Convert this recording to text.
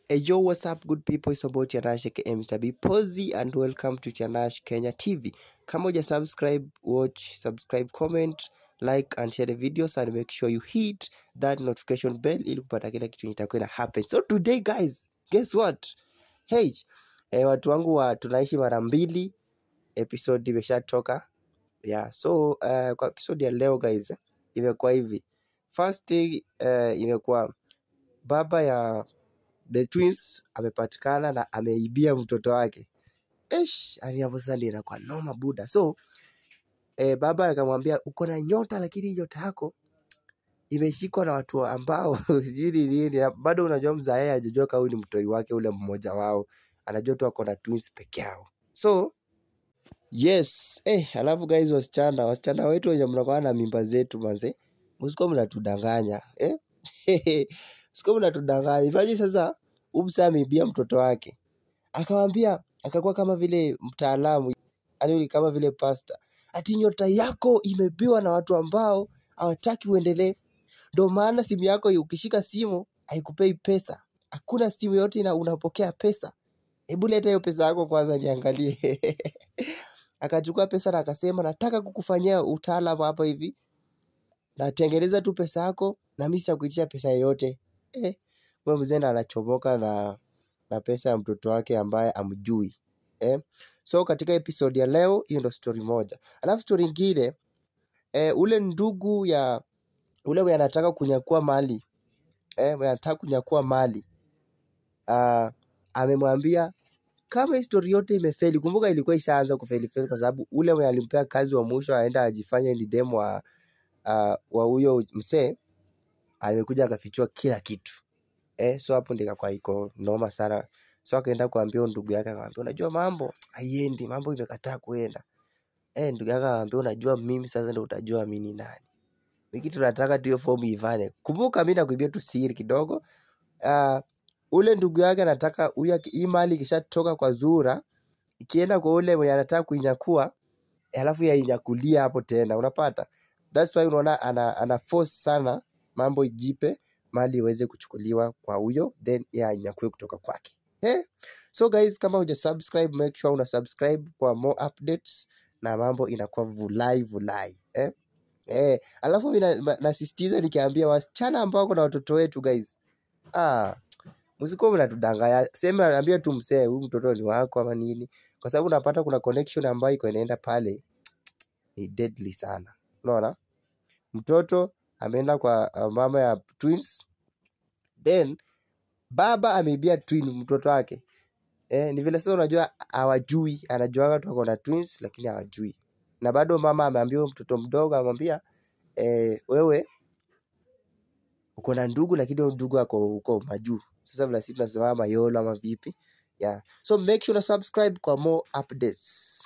Hey yo, what's up good people, it's about Chanash aka Mr. B Posy and welcome to Chanash Kenya TV. Kama uja subscribe, watch, subscribe, comment, like and share the videos and make sure you hit that notification bell ili kupata kila kitu kitakuwa na happen. So today guys, guess what? Hey, watu wangu wa tunaishi mara mbili episode imeshatoka. Yeah, so kwa episode ya leo guys, imekuwa hivi. First thing imekuwa baba ya the twins amepatikana na ameibia mtoto wake. Hapo sasa ndio inakuwa noma buda. So baba akamwambia uko na nyota lakini nyota yako imeshikwa na watu ambao sijui nini. Bado unajua mzae hajajua kama ni mtoi wake ule mmoja wao. Anajua tu ako na twins peke yao. So yes, alafu guys wasichana wetu wenye mnakuwa na mimba zetu manze. Msiko mnatudanganya. Msiko mnatudanganya. Ifaje sasa Umsa ameibia mtoto wake. Akamwambia, akakuwa kama vile mtaalamu, yani kama vile pastor. Ati nyota yako imebiwa na watu ambao hawataki uendelee. Ndio maana simu yako ukishika simu haikupei pesa. Hakuna simu yote unapokea pesa. Hebu leta hiyo pesa yako kwanza niangalie. Akachukua pesa na akasema nataka kukufanyia utaalamu hapa hivi. Natengeneza tu pesa yako na mimi sitakuitisha pesa yoyote. Wewe mzee anachomoka na pesa ya mtoto wake ambaye amjui. So katika episode ya leo hiyo ndo story moja. Alafu story nyingine ule ndugu ya ule mwenye anataka kunyakua mali. Mwenye anataka kunyakua mali. Amemwambia kama story yote imefeli. Kumbuka ilikuwa ishaanza kufeli kwa sababu ule mwenye alimpea kazi wa mwisho aenda ajifanye ni demo wa huyo msee alikuja akafichua kila kitu. So hapo ndika kwa iko noma sana. So akaenda kuambia ndugu yake akamwambia unajua mambo haiendi, mambo imekataa kuenda. Ndugu yake akamwambia unajua mimi sasa ndio utajua mimi ni nani. Mimi kitu nataka tu hiyo form ivane. Kumbuka mimi nakuibia tu siri kidogo. Ule ndugu yake anataka hii mali kishatoka kwa Zura ikienda kwa ule mwenye anataka kuinyakua alafu yainyakulia hapo tena unapata. That's why unaona ana force sana mambo ijipe mali iweze kuchukuliwa kwa huyo then inyakue kutoka kwake. So guys, kama huja subscribe make sure una subscribe kwa more updates na mambo inakuwa vulai. Alafu mimi nasisitiza nikiambia wasichana ambao kuna watoto wetu guys. Msiko mnatudanganya. Sema ambia tu msee huyu mtoto ni wako ama nini. Kwa sababu unapata kuna connection ambayo iko inaenda pale ni deadly sana. Unaona? Mtoto ameenda kwa mama ya twins. Then baba ameibia twin mtoto wake. Ni vile sasa unajua hawajui, anajuanga tu ako na twins lakini hawajui. Na bado mama ameambia mtoto mdogo amwambia wewe uko na ndugu lakini ndugu ako huko majuu. Sasa vile sisi tunasema mayolo ama vipi? Yeah. So make sure to subscribe for more updates.